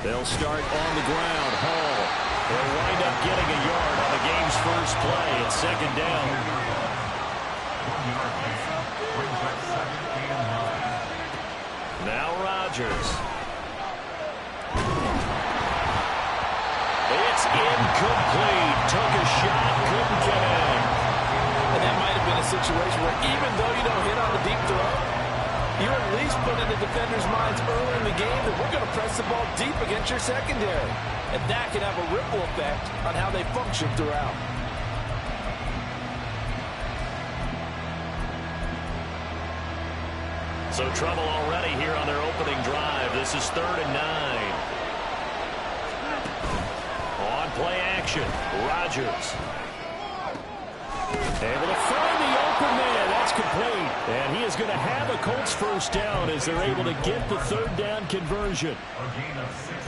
They'll start on the ground. Hall. They'll wind up getting a yard on the game's first play. It's second down. Now Rodgers. It's incomplete. Took a shot, couldn't get in. And that might have been a situation where even though you don't hit on the deep throw, you at least put in the defender's minds early in the game that we're going to press the ball deep against your secondary. And that can have a ripple effect on how they function throughout. So trouble already here on their opening drive. This is 3rd and 9. On play action, Rodgers. Able to find the open man. That's complete. And he is going to have a Colts first down as they're able to get the 3rd down conversion.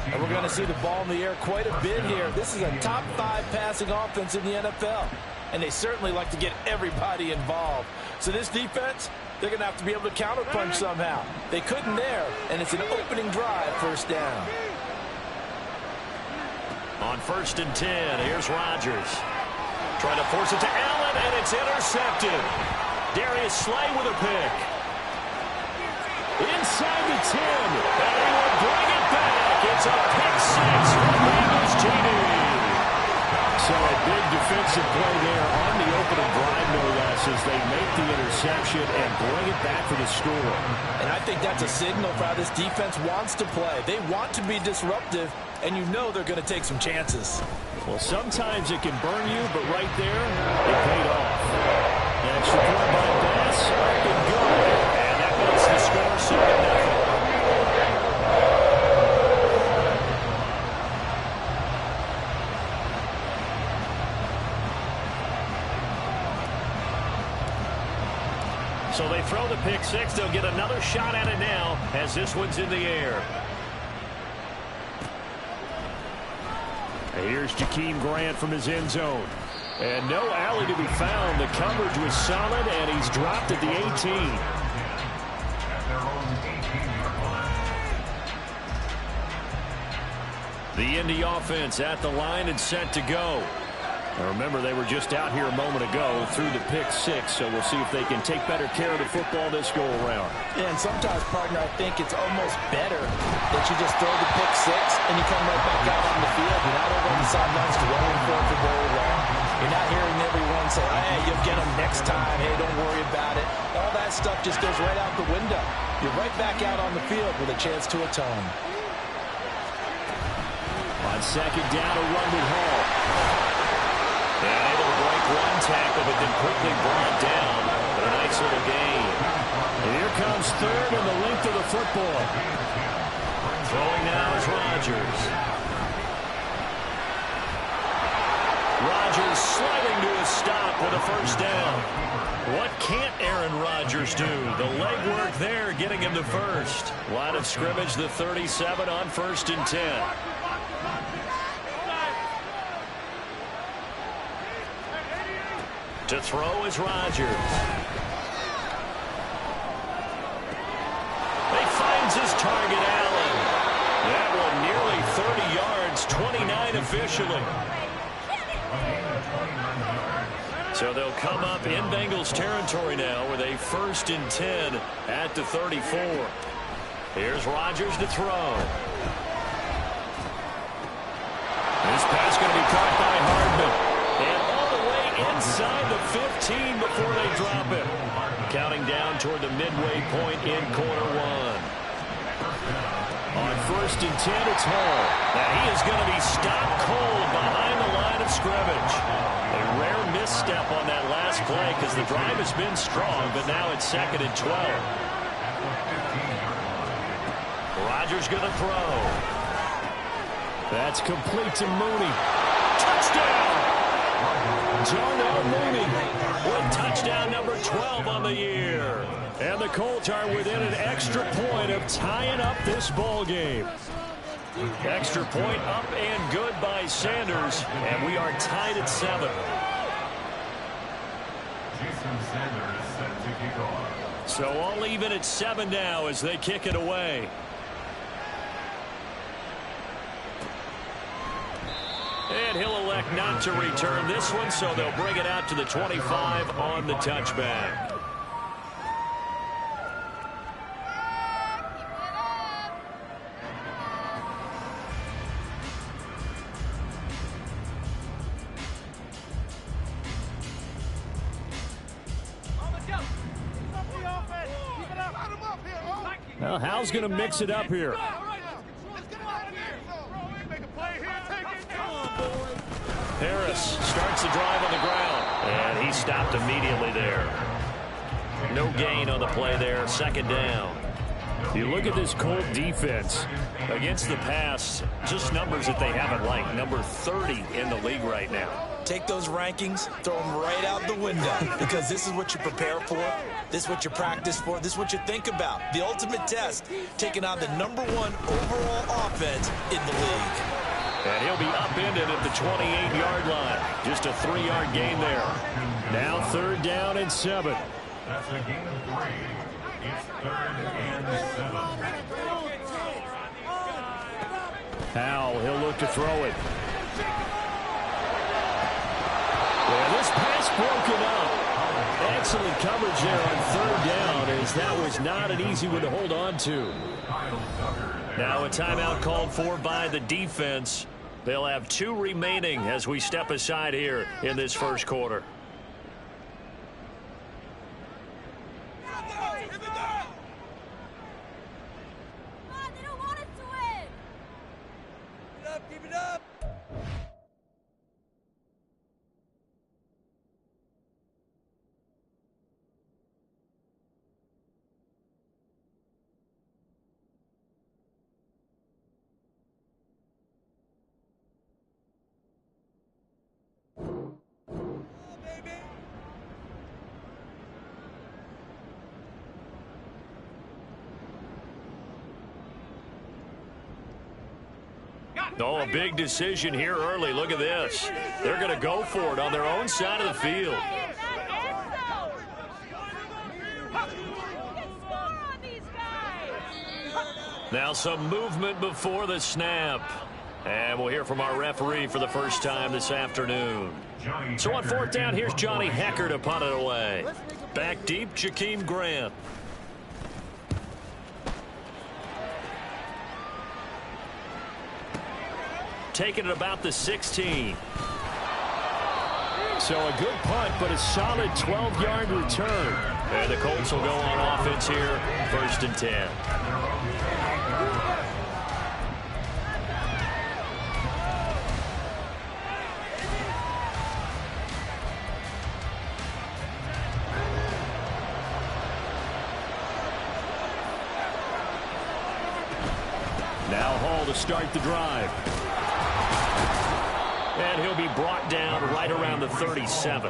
And we're going to see the ball in the air quite a bit here. This is a top 5 passing offense in the NFL. And they certainly like to get everybody involved. So this defense, they're going to have to be able to counterpunch somehow. They couldn't there, and it's an opening drive, first down. On 1st and 10, here's Rodgers. Trying to force it to Allen, and it's intercepted. Darius Slay with a pick. Inside the 10, and he will bring it back. It's a pick 6 from Bengals TD. So a big defensive play there on the opening drive, no less, as they make the interception and bring it back for the score. And I think that's a signal for how this defense wants to play. They want to be disruptive, and you know they're going to take some chances. Well, sometimes it can burn you, but right there, it paid off. Extra point by Bass, up and good. And that makes the score 7-0. So they throw the pick 6. They'll get another shot at it now as this one's in the air. Here's Jakeem Grant from his end zone. And no alley to be found. The coverage was solid, and he's dropped at the 18. The Indy offense at the line and set to go. Now remember, they were just out here a moment ago through the pick 6, so we'll see if they can take better care of the football this go-around. Yeah, and sometimes, partner, I think it's almost better that you just throw the pick 6 and you come right back out on the field. You're not over on the sidelines dwelling for very long. You're not hearing everyone say, hey, you'll get them next time. Hey, don't worry about it. All that stuff just goes right out the window. You're right back out on the field with a chance to atone. On 2nd down, a run with Hall. And able to break one tackle, but then quickly brought down. But a nice little gain. And here comes 3rd and the length of the football. Throwing now is Rodgers. Rodgers sliding to a stop with a first down. What can't Aaron Rodgers do? The legwork there getting him to first. Line of scrimmage, the 37 on 1st and 10. To throw is Rodgers. He finds his target, Allen. That one nearly 30 yards, 29 officially. So they'll come up in Bengals territory now with a 1st and 10 at the 34. Here's Rodgers to throw. This pass going to be caught by Hardman. And all the way inside the 15 before they drop it. Counting down toward the midway point in quarter 1. On 1st and 10, it's Hall. Now he is going to be stopped cold behind the line of scrimmage. A rare misstep on that last play because the drive has been strong, but now it's 2nd and 12. Rodgers going to throw. That's complete to Mooney. Touchdown! Darnell Mooney with touchdown number 12 on the year. And the Colts are within an extra point of tying up this ball game. Extra point up and good by Sanders. And we are tied at 7. So all even at 7 now as they kick it away. And he'll elect not to return this one, so they'll bring it out to the 25 on the touchback. Well, Hal's going to mix it up here. Harris starts the drive on the ground, and he stopped immediately there. No gain on the play there, second down. You look at this Colt defense against the pass, just numbers that they haven't liked. Number 30 in the league right now. Take those rankings, throw them right out the window, because this is what you prepare for. This is what you practice for. This is what you think about. The ultimate test, taking on the #1 overall offense in the league. And he'll be upended at the 28-yard line. Just a 3-yard gain there. Now 3rd down and 7. That's a gain of 3. It's 3rd and 7. Hal, he'll look to throw it. Yeah, this pass broken up. Excellent coverage there on 3rd down, as that was not an easy one to hold on to. Now a timeout called for by the defense. They'll have 2 remaining as we step aside here in this first quarter. Oh, a big decision here early. Look at this. They're going to go for it on their own side of the field. Now some movement before the snap. And we'll hear from our referee for the first time this afternoon. So on 4th down, here's Johnny Hecker to punt it away. Back deep, Jakeem Grant. Taking it about the 16. So a good punt, but a solid 12-yard return. And the Colts will go on offense here, 1st and 10. Now Hall to start the drive. And he'll be brought down right around the 37.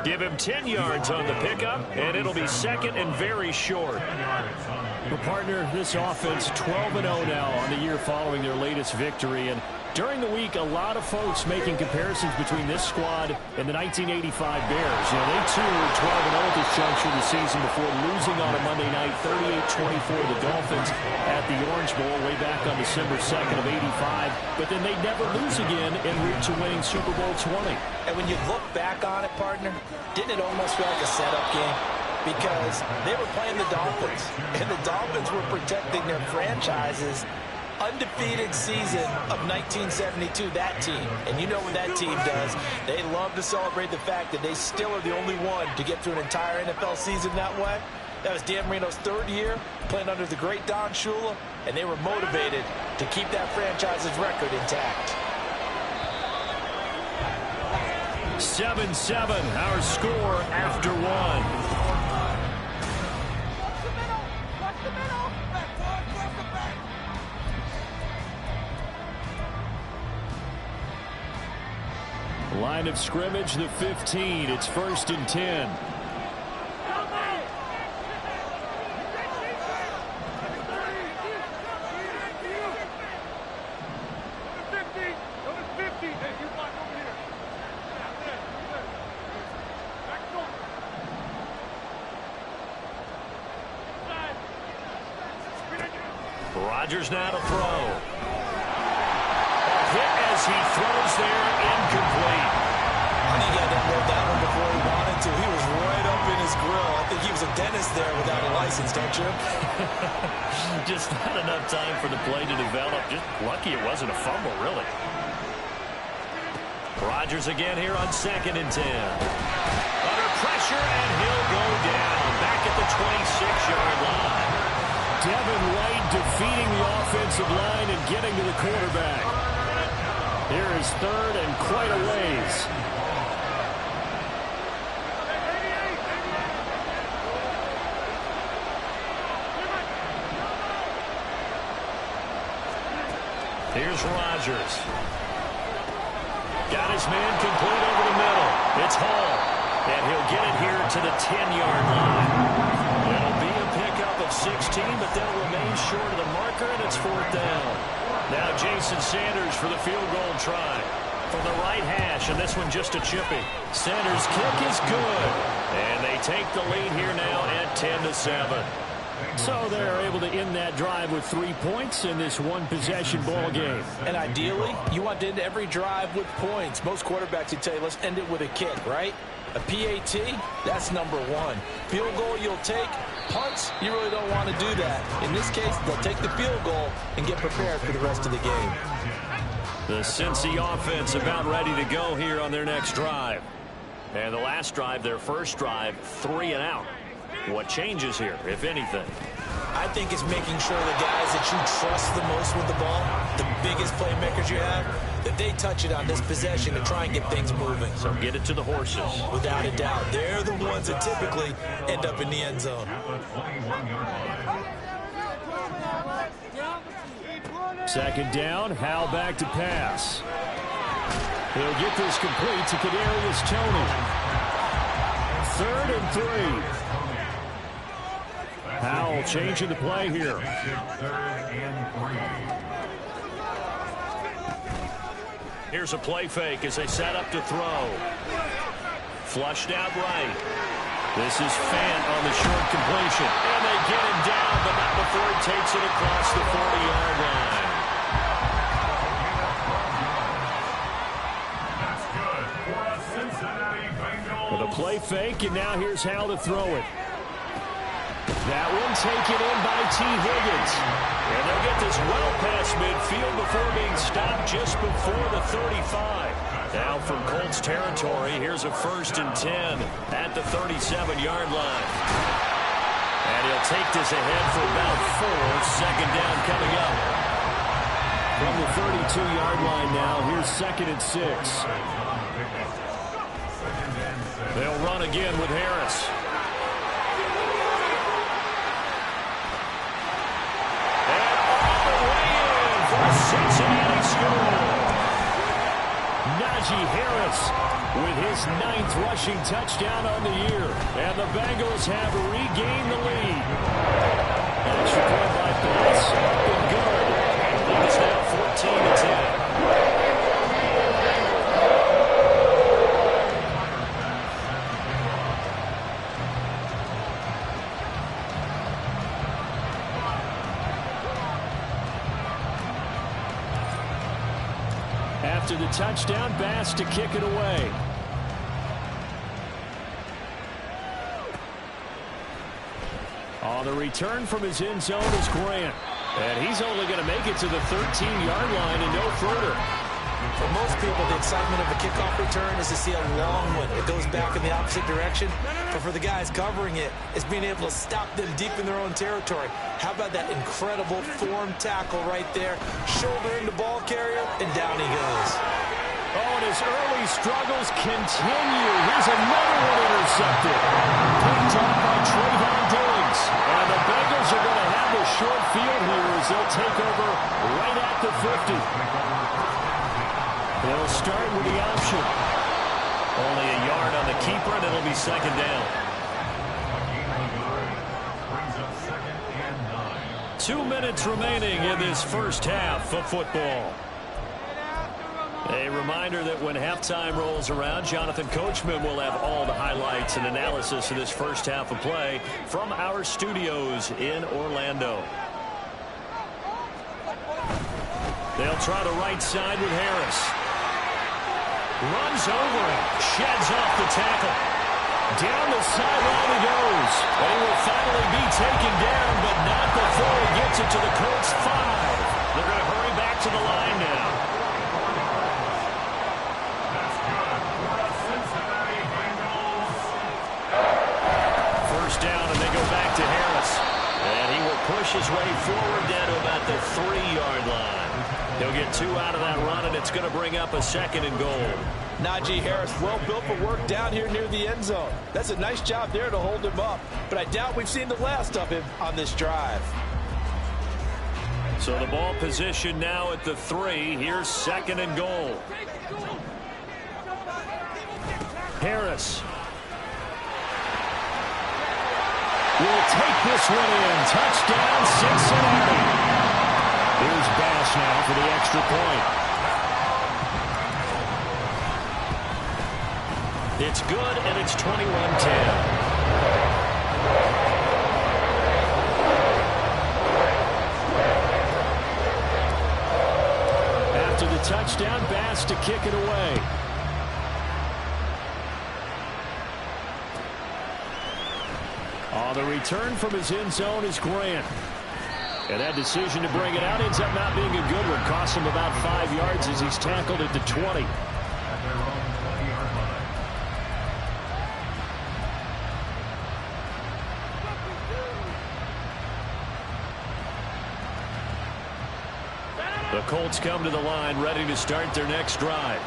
Give him 10 yards on the pickup, and it'll be 2nd and very short. Well, partner, this offense 12-0 now on the year following their latest victory. And during the week, a lot of folks making comparisons between this squad and the 1985 Bears. You know, they too were 12-0 at this juncture of the season before losing on a Monday night 38-24 to the Dolphins at the Orange Bowl way back on December 2nd of '85. But then they'd never lose again en route to winning Super Bowl 20. And when you look back on it, partner, didn't it almost feel like a setup game? Because they were playing the Dolphins, and the Dolphins were protecting their franchises. Undefeated season of 1972, that team. And you know what that team does. They love to celebrate the fact that they still are the only one to get through an entire NFL season that way. That was Dan Marino's 3rd year playing under the great Don Shula, and they were motivated to keep that franchise's record intact. 7-7, our score after 1. Line of scrimmage, the 15. It's 1st and 10. Rodgers now to throw. Hit as he throws there, incomplete. I think he had that rolled down him before he wanted to. He was right up in his grill. I think he was a dentist there without a license, don't you? Just not enough time for the play to develop. Just lucky it wasn't a fumble, really. Rodgers again here on 2nd and 10. Under pressure, and he'll go down. Back at the 26-yard line. Devin White defeating the offensive line and getting to the quarterback. Here is 3rd and quite a ways. Here's Rodgers. Got his man complete over the middle. It's Hall. And he'll get it here to the 10-yard line. It'll be a pickup of 16, but they'll remain short of the marker, and it's 4th down. Now Jason Sanders for the field goal try. From the right hash, and this one just a chippy. Sanders' kick is good. And they take the lead here now at 10-7. So they're able to end that drive with 3 points in this one-possession ball game. And ideally, you want to end every drive with points. Most quarterbacks would tell you, let's end it with a kick, right? A PAT, that's number 1. Field goal you'll take. Punts, you really don't want to do that. In this case, they'll take the field goal and get prepared for the rest of the game. The Cincy offense about ready to go here on their next drive. And the last drive, their first drive, 3 and out. What changes here, if anything? I think it's making sure the guys that you trust the most with the ball, the biggest playmakers you have, that they touch it on this possession to try and get things moving. So get it to the horses. Without a doubt. They're the ones that typically end up in the end zone. 2nd down, Hal back to pass. He'll get this complete to Kadarius Toney. 3rd and 3. Howell changing the play here. Here's a play fake as they set up to throw. Flushed out right. This is Fant on the short completion. And they get him down, but not before he takes it across the 40-yard line. With a play fake, and now here's how to throw it. That one taken in by T. Higgins. And they'll get this well past midfield before being stopped just before the 35. Now from Colts territory, here's a 1st and 10 at the 37-yard line. And he'll take this ahead for about 4. 2nd down coming up. From the 32-yard line now, here's 2nd and 6. They'll run again with Harris. Cincinnati score. Najee Harris with his 9th rushing touchdown on the year. And the Bengals have regained the lead. Extra point by Bass. And good. Lead is now 14-10. After the touchdown, Bass to kick it away. On the return from his end zone is Grant. And he's only going to make it to the 13-yard line and no further. For most people, the excitement of a kickoff return is to see a long one. It goes back in the opposite direction. But for the guys covering it, it's being able to stop them deep in their own territory. How about that incredible form tackle right there? Shoulder in the ball carrier, and down he goes. Oh, and his early struggles continue. Here's another one intercepted. Picked off by Trayvon Diggs. And the Bengals are going to have a short field here as they'll take over right at the 50. They'll start with the option. Only a yard on the keeper, and it'll be 2nd down. 2 minutes remaining in this first half of football. A reminder that when halftime rolls around, Jonathan Coachman will have all the highlights and analysis of this first half of play from our studios in Orlando. They'll try the right side with Harris. Runs over him. Sheds off the tackle. Down the sideline he goes. And he will finally be taken down, but not before he gets it to the Colts 5. They're going to hurry back to the line now. That's good for the Cincinnati Bengals. First down, and they go back to Harris. And he will push his way forward down to about the 3-yard line. He'll get 2 out of that run, and it's going to bring up a 2nd and goal. Najee Harris, well built for work down here near the end zone. That's a nice job there to hold him up. But I doubt we've seen the last of him on this drive. So the ball position now at the 3. Here's 2nd and goal. Harris will take this one in. Touchdown, Cincinnati. Here's Bass now for the extra point. It's good, and it's 21-10. After the touchdown, Bass to kick it away. On the return from his end zone is Grant. And that decision to bring it out ends up not being a good one. Costs him about 5 yards as he's tackled at the 20. The Colts come to the line ready to start their next drive.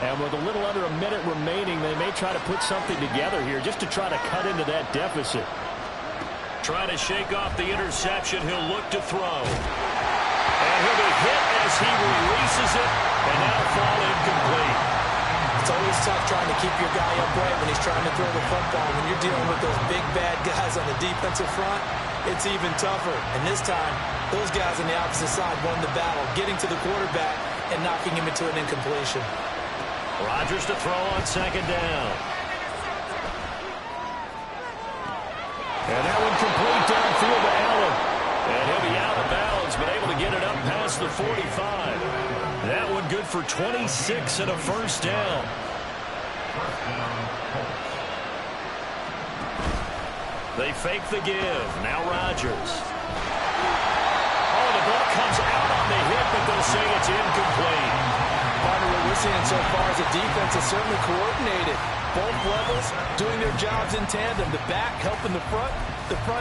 And with a little under a minute remaining, they may try to put something together here just to try to cut into that deficit. Trying to shake off the interception. He'll look to throw. And he'll be hit as he releases it and now fall incomplete. It's always tough trying to keep your guy upright when he's trying to throw the football. When you're dealing with those big, bad guys on the defensive front, it's even tougher. And this time, those guys on the opposite side won the battle, getting to the quarterback and knocking him into an incompletion. Rodgers to throw on 2nd down. And that one complete downfield to Allen. And he'll be out of bounds, but able to get it up past the 45. That one good for 26 and a first down. They fake the give. Now Rodgers. Oh, the ball comes out on the hit, but they'll say it's incomplete. Partner, what we're seeing so far is a defense is certainly coordinated. Both levels doing their jobs in tandem. The back helping the front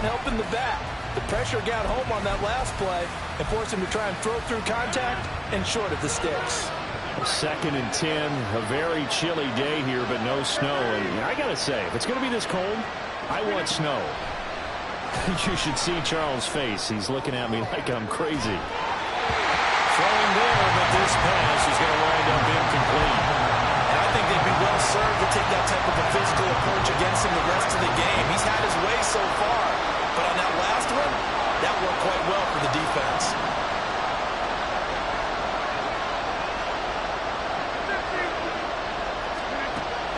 helping the back. The pressure got home on that last play and forced him to try and throw through contact and short of the sticks. 2nd and 10, a very chilly day here, but no snow. And I got to say, if it's going to be this cold, I want snow. You should see Charles' face. He's looking at me like I'm crazy. Throwing there, but this pass is going to wind up incomplete. And I think they'd be well served to take that type of a physical approach against him the rest of the game. He's had his way so far, but on that last one, that worked quite well for the defense.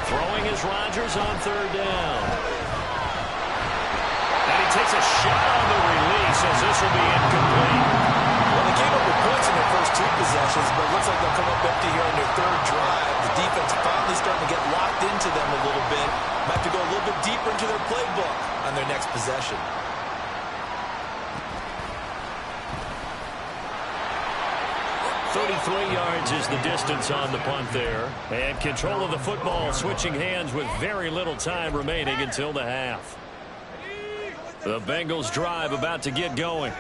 Throwing is Rodgers on 3rd down. And he takes a shot on the release as this will be incomplete. Well, they came up with points in their first 2 possessions, but it looks like they'll come up empty here on their 3rd drive. The defense finally starting to get locked into them a little bit. Might have to go a little bit deeper into their playbook on their next possession. .33 yards is the distance on the punt there. And control of the football switching hands with very little time remaining until the half. The Bengals drive about to get going.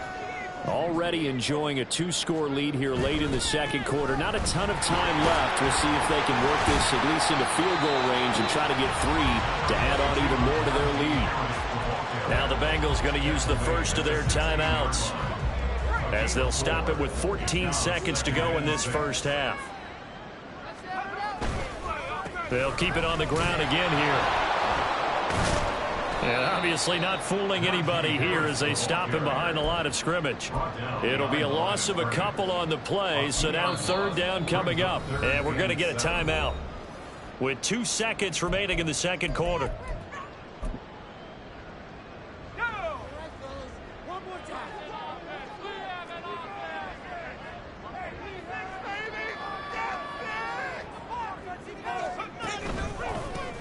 Already enjoying a 2-score lead here late in the 2nd quarter. Not a ton of time left. We'll see if they can work this at least into field goal range and try to get 3 to add on even more to their lead. Now the Bengals going to use the first of their timeouts as they'll stop it with 14 seconds to go in this first half. They'll keep it on the ground again here. And obviously not fooling anybody here as they stop him behind the line of scrimmage. It'll be a loss of a couple on the play, so now 3rd down coming up. And we're going to get a timeout with 2 seconds remaining in the 2nd quarter.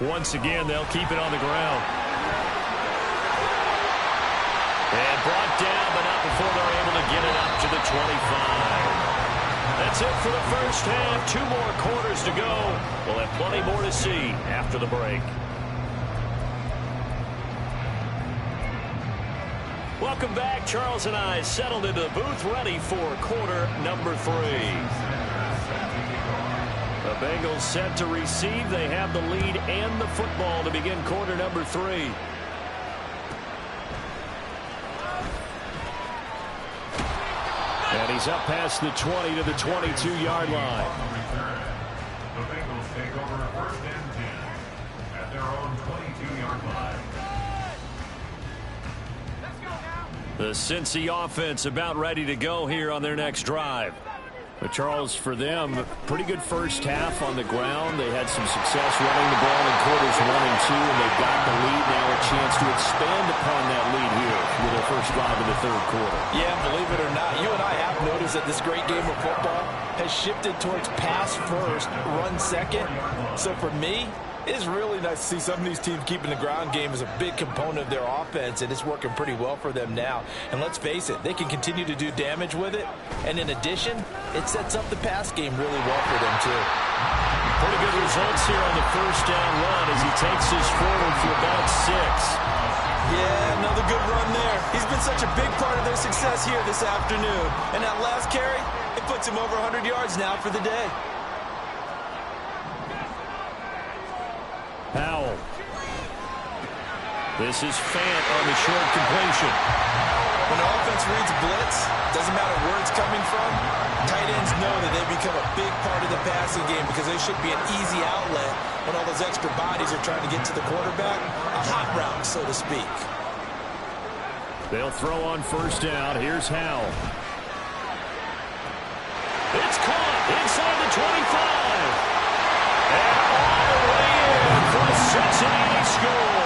Once again, they'll keep it on the ground. And brought down, but not before they're able to get it up to the 25. That's it for the first half. 2 more quarters to go. We'll have plenty more to see after the break. Welcome back. Charles and I settled into the booth, ready for quarter number 3. The Bengals set to receive. They have the lead and the football to begin quarter number 3. And he's up past the 20 to the 22-yard line. The Bengals take over first and 10 at their own 22-yard line. The Cincy offense about ready to go here on their next drive. But Charles, for them, pretty good first half on the ground. They had some success running the ball in quarters 1 and 2, and they got the lead. Now a chance to expand upon that lead here with their first drive in the 3rd quarter. Yeah, believe it or not, you and I have noticed that this great game of football has shifted towards pass first, run second. So for me, it is really nice to see some of these teams keeping the ground game as a big component of their offense, and it's working pretty well for them now. And let's face it, they can continue to do damage with it. And in addition, it sets up the pass game really well for them, too. Pretty good results here on the first down run as he takes this forward for about 6. Yeah, another good run there. He's been such a big part of their success here this afternoon. And that last carry, it puts him over 100 yards now for the day. Powell. This is Fant on the short completion. When the offense reads blitz, doesn't matter where it's coming from, tight ends know that they become a big part of the passing game because they should be an easy outlet when all those extra bodies are trying to get to the quarterback. A hot route, so to speak. They'll throw on first down. Here's Howell. It's caught inside the 25. And all the way in for a Cincinnati score.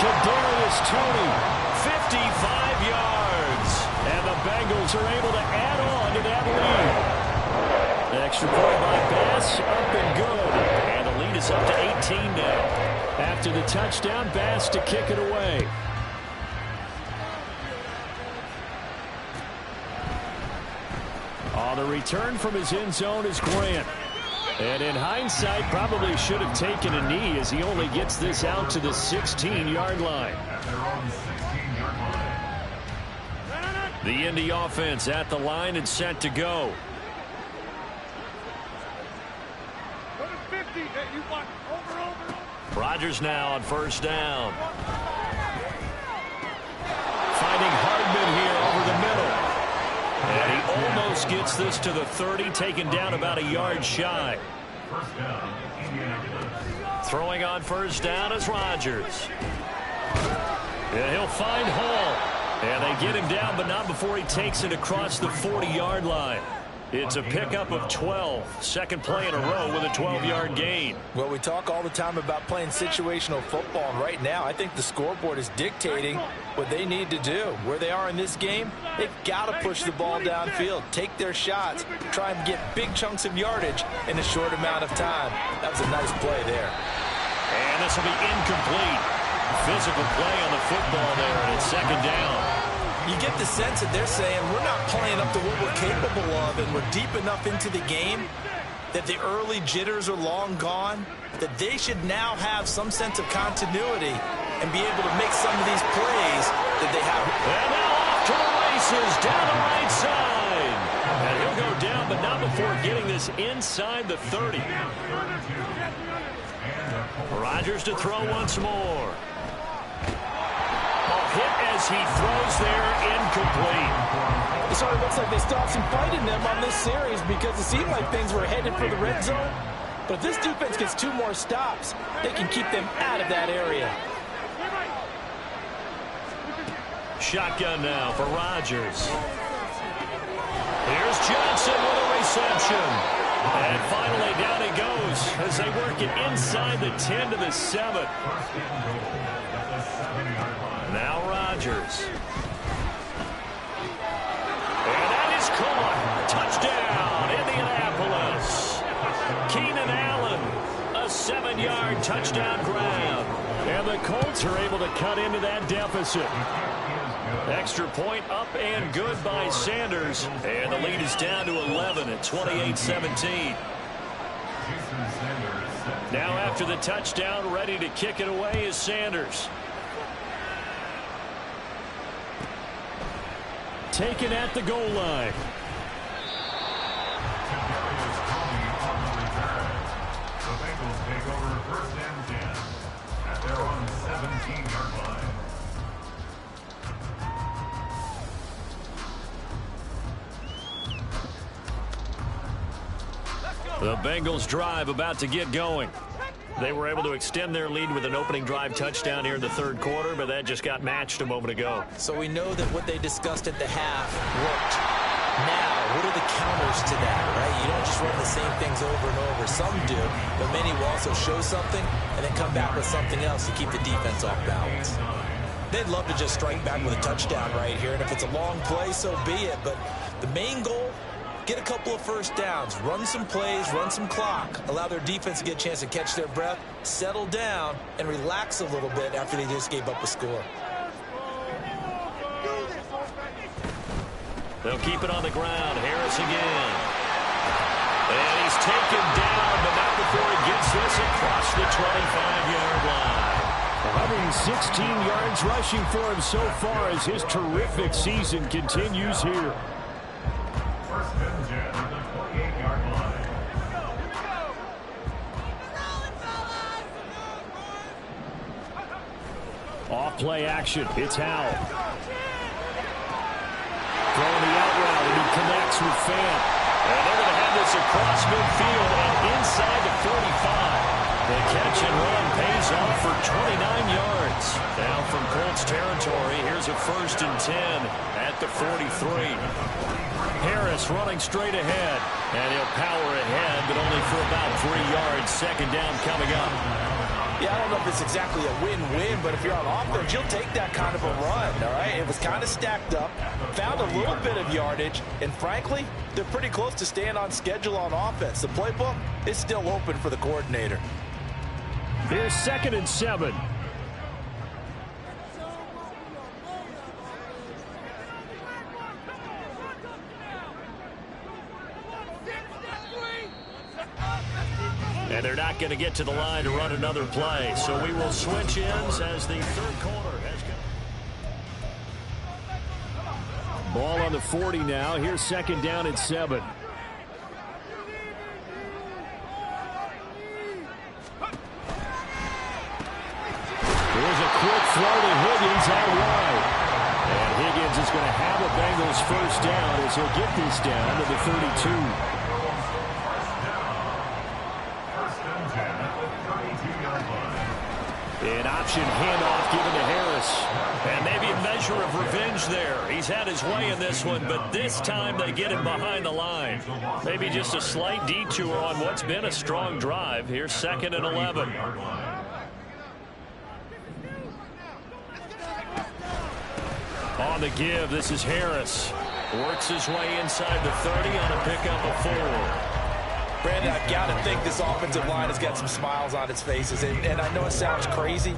Kadarius Toney, 55 yards. And the Bengals are able to add on to that lead. The extra point by Bass, up and good. And the lead is up to 18 now. After the touchdown, Bass to kick it away. On the return from his end zone is Grant. And in hindsight, probably should have taken a knee as he only gets this out to the 16-yard line. The Indy offense at the line and set to go. Rodgers now on first down. Finding Hardman here over the middle. And he almost gets this to the 30, taken down about a yard shy. Throwing on first down is Rodgers. And he'll find Hall. And they get him down, but not before he takes it across the 40-yard line. It's a pickup of 12. Second play in a row with a 12-yard gain. Well, we talk all the time about playing situational football, and right now I think the scoreboard is dictating what they need to do. Where they are in this game, they've got to push the ball downfield, take their shots, try and get big chunks of yardage in a short amount of time. That was a nice play there. And this will be incomplete. Physical play on the football there, and it's second down. You get the sense that they're saying we're not playing up to what we're capable of, and we're deep enough into the game that the early jitters are long gone, that they should now have some sense of continuity and be able to make some of these plays that they have. And now off to the races, down the right side. And he'll go down, but not before getting this inside the 30. Rodgers to throw once more. Hit as he throws there, incomplete. It sort of looks like they stopped some fight in them on this series because it seemed like things were headed for the red zone. But if this defense gets 2 more stops, they can keep them out of that area. Shotgun now for Rodgers. Here's Johnson with a reception. And finally down he goes as they work it inside the 10 to the 7. Now Rodgers. And that is caught. Touchdown, Indianapolis. Keenan Allen, a 7-yard 30-yard touchdown grab. And the Colts are able to cut into that deficit. Extra point up and good by Sanders. And the lead is down to 11 at 28-17. Now after the touchdown, ready to kick it away is Sanders. Taken at the goal line. The Bengals take over first and 10 at their own 17-yard line. The Bengals drive about to get going. They were able to extend their lead with an opening drive touchdown here in the third quarter, but that just got matched a moment ago. So we know that what they discussed at the half worked. Now, what are the counters to that, right? You don't just run the same things over and over. Some do, but many will also show something and then come back with something else to keep the defense off balance. They'd love to just strike back with a touchdown right here, and if it's a long play, so be it. But the main goal, get a couple of first downs, run some plays, run some clock, allow their defense to get a chance to catch their breath, settle down, and relax a little bit after they just gave up a score. They'll keep it on the ground. Harris again. And he's taken down, but not before he gets this across the 25-yard line. 116 yards rushing for him so far as his terrific season continues here. First and 10 at the 28-yard line. Off play action. It's Howell. Throwing the out route, and he connects with Fant. And they're going to have this across midfield and inside the 45. The catch and run pays off for 29 yards. Now from Colts territory, here's a first and 10 at the 43. Harris running straight ahead, and he'll power ahead, but only for about 3 yards. Second down coming up. Yeah, I don't know if it's exactly a win-win, but if you're on offense, you'll take that kind of a run, all right? It was kind of stacked up, found a little bit of yardage, and frankly, they're pretty close to staying on schedule on offense. The playbook is still open for the coordinator. Here's 2nd and 7. And they're not going to get to the line to run another play. So we will switch ends as the third quarter has come. Ball on the 40 now. Here's 2nd down and 7. Here's a quick throw to Higgins out wide. And Higgins is going to have a Bengals first down as he'll get this down to the 32. An option handoff given to Harris. And maybe a measure of revenge there. He's had his way in this one, but this time they get him behind the line. Maybe just a slight detour on what's been a strong drive. Here's 2nd and 11. On the give, this is Harris. Works his way inside the 30 on a pickup of 4. Brandon, I've got to think this offensive line has got some smiles on its faces. And I know it sounds crazy,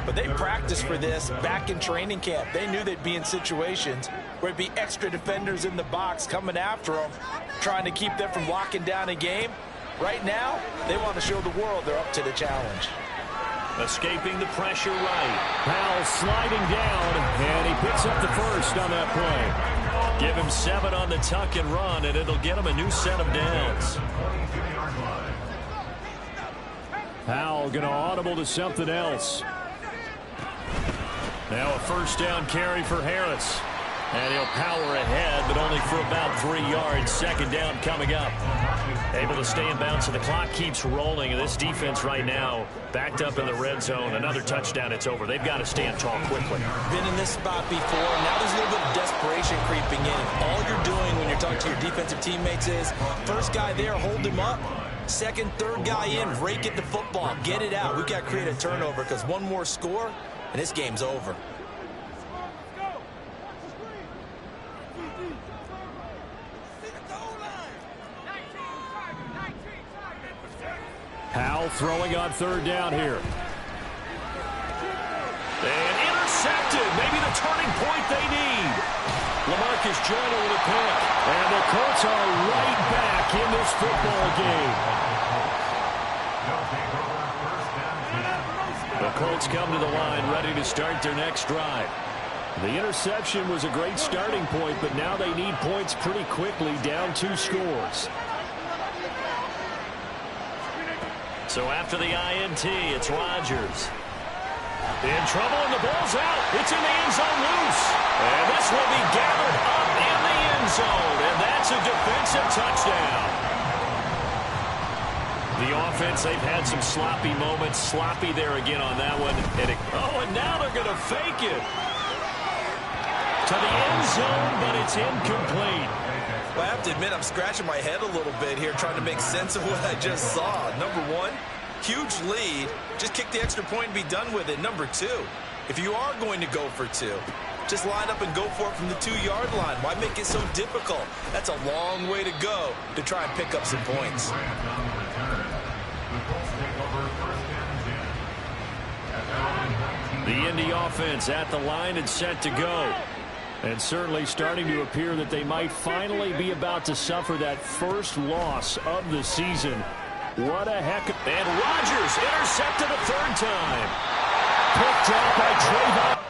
but they practiced for this back in training camp. They knew they'd be in situations where it'd be extra defenders in the box coming after them, trying to keep them from locking down a game. Right now, they want to show the world they're up to the challenge. Escaping the pressure right. Powell sliding down, and he picks up the first on that play. Give him 7 on the tuck and run, and it'll get him a new set of downs. Powell going to audible to something else. Now a first down carry for Harris. And he'll power ahead, but only for about 3 yards. Second down coming up. Able to stay in bounds, so the clock keeps rolling. And this defense right now backed up in the red zone. Another touchdown, it's over. They've got to stand tall quickly. Been in this spot before. Now there's a little bit of desperation creeping in. All you're doing when you're talking to your defensive teammates is, first guy there, hold him up. Second, third guy in, rake at the football. Get it out. We've got to create a turnover because one more score, and this game's over. Powell throwing on third down here. And intercepted. Maybe the turning point they need. LaMarcus Joyner with a pick. And the Colts are right back in this football game. The Colts come to the line ready to start their next drive. The interception was a great starting point, but now they need points pretty quickly, down 2 scores. So after the INT, it's Rodgers. In trouble, and the ball's out. It's in the end zone loose. And this will be gathered up in the end zone, and that's a defensive touchdown. The offense, they've had some sloppy moments. Sloppy there again on that one. And now they're going to fake it. To the end zone, but it's incomplete. Well, I have to admit, I'm scratching my head a little bit here trying to make sense of what I just saw. Number one, huge lead. Just kick the extra point and be done with it. Number two, if you are going to go for 2, just line up and go for it from the 2-yard line. Why make it so difficult? That's a long way to go to try and pick up some points. The Indy offense at the line and set to go. And certainly starting to appear that they might finally be about to suffer that first loss of the season. What a heck of... And Rodgers intercepted a third time. Picked up by Trayvon.